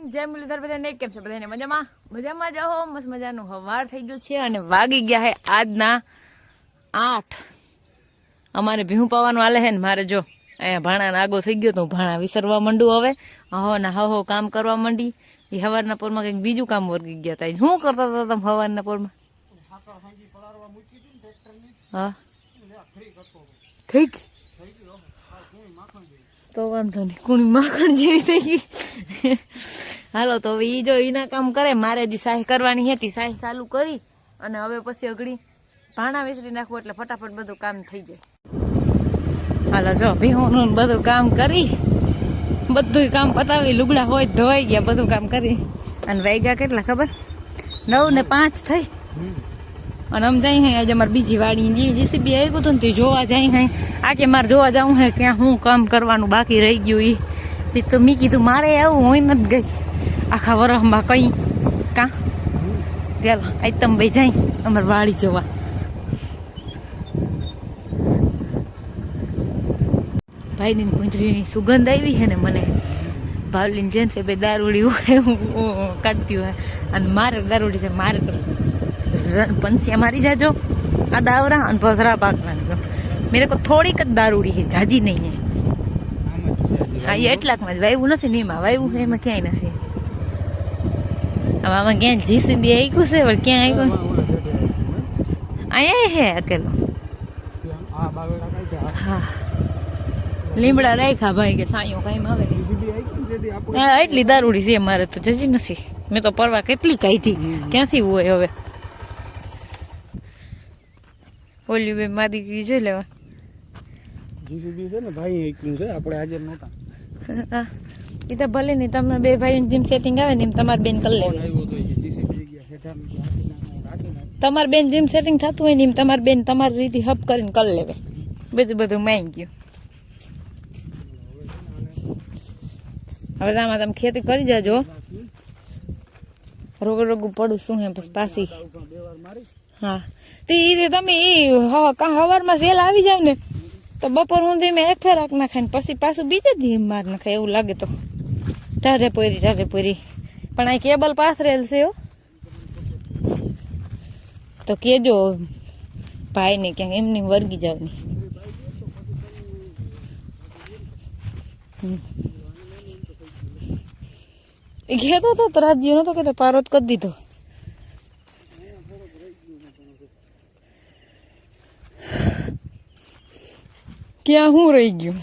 જય મુરલીધર બધાને કેમ છે બધાને મજામાં મજામાં જાઓ મસ્ત મજાનું હવાર થઈ ગયું છે અને વાગી ગયા હે આજના 8 અમારે ભીહું પાવાનું હાલે હે ને મારે જો અહીંયા ભાણા આગો થઈ ગયો તો ભાણા વિસરવા માંડું હવે હો ને હો કામ કરવા માંડી એ હવારના પોરમાં કંઈક બીજું કામ વર્ગી ગયા હતા શું કરતા હતા તમે હવારના પોરમાં હા ઠીક તો વાંધો નહીં કુણી માખણ જેવી થઈ ગઈ હાલો તો હવે એ જો એના કામ કરે મારે હજી સાહી કરવાની હતી સાહી ચાલુ કરી અને હવે પછી અઘડી ભાણા વિસરી નાખવું એટલે ફટાફટ બધું કામ થઈ જાય હાલો જો ભીહોનું બધું કામ કરી બધું કામ પતાવી લુગડા હોય ધોવાઈ ગયા બધું કામ કરી અને વાગ્યા કેટલા ખબર 9 ને 5 થઈ અને આમ જાય હે આજે અમારે બીજી વાડી જીસીબી આવ્યું હતું ને તે જોવા જાય હે આ કે મારે જોવા જવું હે ક્યાં શું કામ કરવાનું બાકી રહી ગયું એ તો મેં કીધું મારે આવું હોય નથી ગઈ આખા વરસમાં કઈ કાં ચાલો આજ તમે ભાઈ જાય અમારે વાડી જોવા ભાઈની કુંતરીની સુગંધ આવી છે ને મને ભાવલીને જેન છે બે દારૂડી કાઢતી હોય અને મારે દારૂડી છે મારે पंछियाँ मारी जाजो आ दावरा और भसरा पाकना मेरे को थोड़ी क दारूड़ी है जाजी नहीं है हाँ ये एटलाक में वायु नहीं नीमा वायु है मैं क्या नहीं अब आम क्या जीसीबी आई कुछ है क्या आई को आया है अकेलो हाँ લીમડા રાખ્યા ભાઈ કે સાયો કાઈ આવે એટલી દારૂડી છે મારે તો જજી નથી મેં તો પરવા કેટલી કાઢી ક્યાંથી હોય હવે ઓલી બે મારી દીકરી જોઈ લેવા જીસીબી છે ને ભાઈ એકલું છે આપણે હાજર નહોતા એ તો ભલે નહીં તમને બે ભાઈઓને જેમ સેટિંગ આવે ને એમ તમારે બેન કરી લેવી તમારે બેન જેમ સેટિંગ થતું હોય ને એમ તમારી બેન તમારી રીતે હપ કરીને કરી લેવે બધું માંગી ગયું હવે આમાં તમે ખેતી કરી જાજો રોગું પડું શું હે બસ પાછી હા તે તમે હવારમાં વહેલા આવી જાવ ને તો બપોર સુધી મેં એક ફેર રાખ નાખાય પછી પાછું બીજે દી માર નાખાય એવું લાગે તો ટાઢે પોરી પણ આ કેબલ પાથરેલ છે તો કેજો ભાઈ ને ક્યાંક એમની વર્ગી જાવ ની કહેતો હતો રાજ્ય નતો કે પારોત કરી દીધો ક્યાં હું રહી ગયું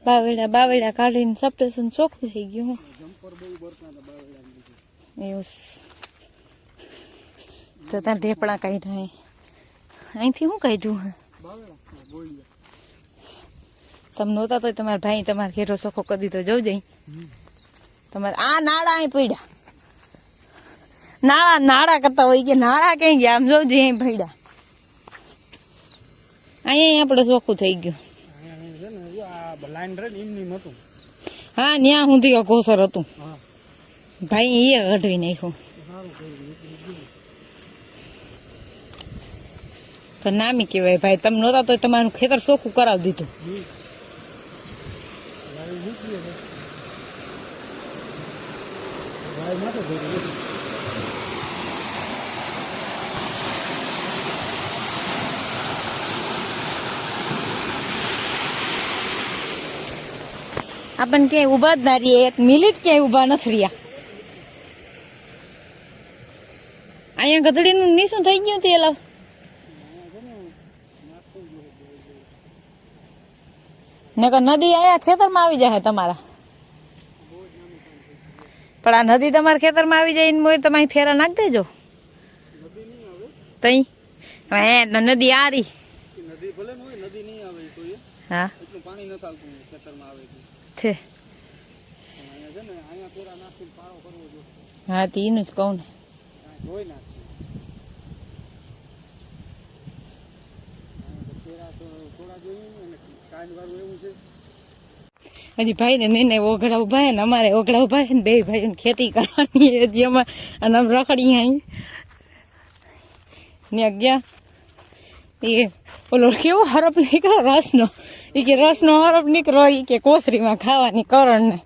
બાવેડા કાઢીને સપ્રેશન ચોખ્ખું થઈ ગયું એવું તો ત્યાં ઢેપડા કાઢ્યા અહીંથી શું કાઢ્યું હે તમે નહોતા તો તમારા ભાઈ તમારે ઘેરો ચોખ્ખો કરી દીધો જવું જઈ તમારે આ નાળા અહીં પડ્યા નાળા કરતા હોય કે નાળા ક્યાં ગયા આમ જોવું અહીં પડ્યા અહીંયા આપણે ચોખ્ખું થઈ ગયું હા ન્યા સુધી ઘોસર હતું ભાઈ એ કઢવી નાખ્યું તો નામી કેવાય ભાઈ તમે નહોતા તો તમારું ખેતર ચોખ્ખું કરાવી દીધું આપણને ક્યાંય ઉભા જ ના રહીએ 1 મિનિટ ક્યાંય ઉભા નથી રહ્યા અહીંયા ગધડીનું નીસું થઈ ગયું તે લાવ નકર નદી અહીંયા ખેતરમાં આવી જાય તમારા પણ આ નદી તમારા ખેતરમાં આવી જાય મોય તમે ફેરા નાખ દેજો તઈ હે નદી આ રહી હા છે હા તીનું જ કહું ને હજી ભાઈ ને નહીં ઓઘડા ઉભા હે ને અમારે ઓઘડા ઉભા હે ને બે ભાઈ ખેતી કરવાની હજી અમારે અને આમ રખડી અહીં ને ગયા એ ઓલો કેવો હરફ નીકળો રસનો એ કે રસનો હરફ નીકળો એ કે કોથરીમાં ખાવાની કરણ ને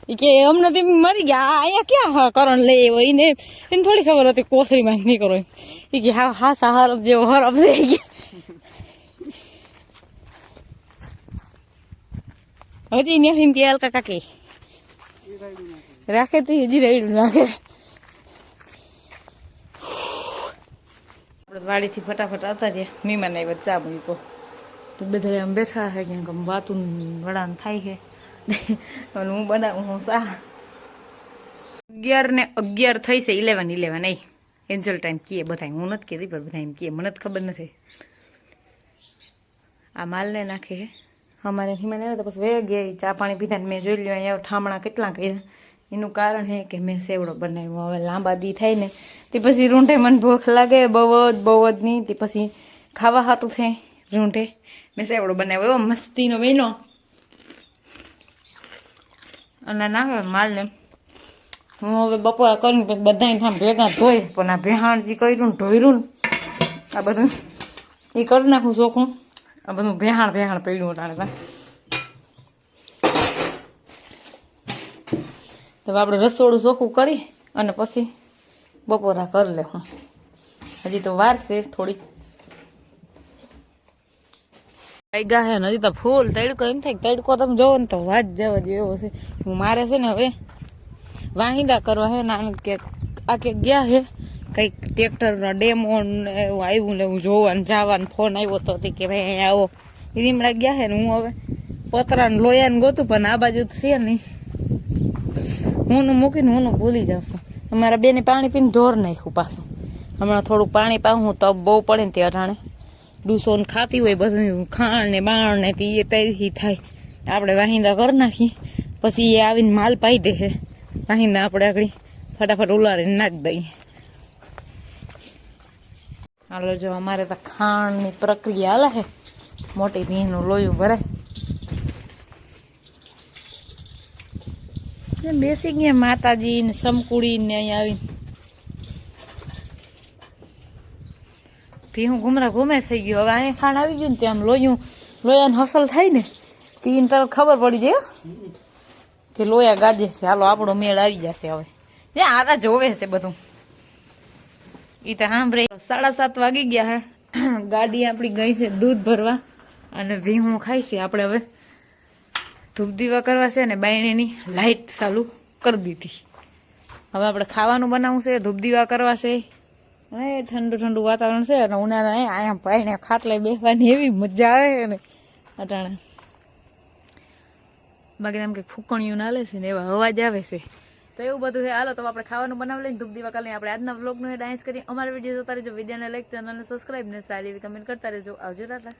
એ કે અમને તો મરી ગયા અહીંયા ક્યાં કરણ લે એને થોડી ખબર હતી કોથરીમાં જ નીકળો એ કે હા હાસા હરફ જેવો હરફ છે હજી ને એમ કે હલકા કાકી રાખે તો હજી રેડું નાખે આપણે વાડીથી ફટાફટ આવતા રહ્યા મહેમાન આવ્યા ચા મૂકો તો બધા આમ બેઠા છે ક્યાંક આમ વાતું વડાન થાય છે અને હું બનાવું હું સા 11 ને 11 થઈ છે 11 નહીં એન્જલ ટાઈમ કીએ બધા હું નથી કહેતી પણ બધા એમ કીએ મને જ ખબર નથી આ માલને નાખે છે અમારે હિમાન આવ્યા તો પછી વે ગયા ચા પાણી પીધા ને મેં જોઈ લ્યો અહીંયા ઠામણા કેટલા કર્યા એનું કારણ છે કે મેં સેવડો બનાવ્યો હવે લાંબા દી થાય ને તે પછી રૂંઢે મને ભૂખ લાગે બહુ જ નહીં તે પછી ખાવા હાટું થાય રૂંઢે મેં સેવડો બનાવ્યો એવો મસ્તીનો બહેનો અને નાખે માલને હું હવે બપોરા કરીને પછી બધાને ઠામ ભેગા ધોઈ પણ આ ભેહાણ જે કર્યું ને ઢોર્યું ને આ બધું એ કરી નાખું ચોખ્ખું આ બધું ભેહાણ પડ્યું ટાણે તો આપણે રસોડું ચોખ્ખું કરી અને પછી બપોરા કરી લે હું હજી તો વાર છે થોડીક ગા હે ને હજી તો ફૂલ તડકો એમ થાય તડકો તમે જોવો ને તો વાત જવા દો એવો છે હું મારે છે ને હવે વાહિંદા કરવા હે ને કે આ કે ગયા હે કંઈક ટ્રેક્ટરનો ડેમો એવું આવ્યું ને એવું જોવાનું જવાનું ફોન આવ્યો તો કે ભાઈ અહીંયા આવો રીમડા ગયા હે ને હું હવે પતરાને લોયાને ગોતું પણ આ બાજુ તો છે નહીં હું મૂકીને હું ભૂલી જાઉં છું અમારા બેને પાણી પીને ઢોર નાખ્યું પાછું હમણાં થોડુંક પાણી પાવું તો બહુ પડે ને તે અટાણે ડૂસો ને ખાતી હોય બધું ખાણ ને બાણ ને તે તેથી થાય આપણે વાહિંદા કરી નાખી પછી એ આવીને માલ પાઈ દે છે વાહિંદા આપણે આગળ ફટાફટ ઉલારીને નાખી દઈએ હાલો જો અમારે તો ખાંડની પ્રક્રિયા હાલે છે મોટી ભીનું લોયું ભરાય બેસી ગયા માતાજી ને સમકુડી ને અહીંયા આવીને ભીહું ઘૂમે થઈ ગયું હવે અહીંયા ખાંડ આવી ગયું ને ત્યાં લોયાને હસલ થાય ને તીન તરફ ખબર પડી જાય કે લોયા ગાજે છે હાલો આપણો મેળ આવી જશે હવે જે આરા જોવે છે બધું એ તો સાંભળે 7:30 વાગી ગયા હે ગાડી આપણી ગઈ છે દૂધ ભરવા અને ભીહું ખાઈ છે આપણે હવે ધૂપ દીવા કરવા છે ને બાયણીની લાઇટ ચાલુ કરી દીધી હવે આપણે ખાવાનું બનાવવું છે ધૂપ દીવા કરવા છે ઠંડુ વાતાવરણ છે અને ઉનાળા અહીંયા પાઈને ખાટલે બેસવાની એવી મજા આવે ને અટાણે બાકી એમ કે ફૂકણીયું ના લે છે ને એવા અવાજ આવે છે તો એવું બધું છે હાલો તો આપણે ખાવાનું બનાવી લઈને ધૂપ દીવા કરી આપણે આજના વ્લોગનું ડાન્સ કરી અમારા વિડીયો જોતા રહેજો વિડીયોને લાઈક ચેનલને સબસ્ક્રાઈબ ને સારી એવી કમેન્ટ કરતા રહેજો આવજો ટાટા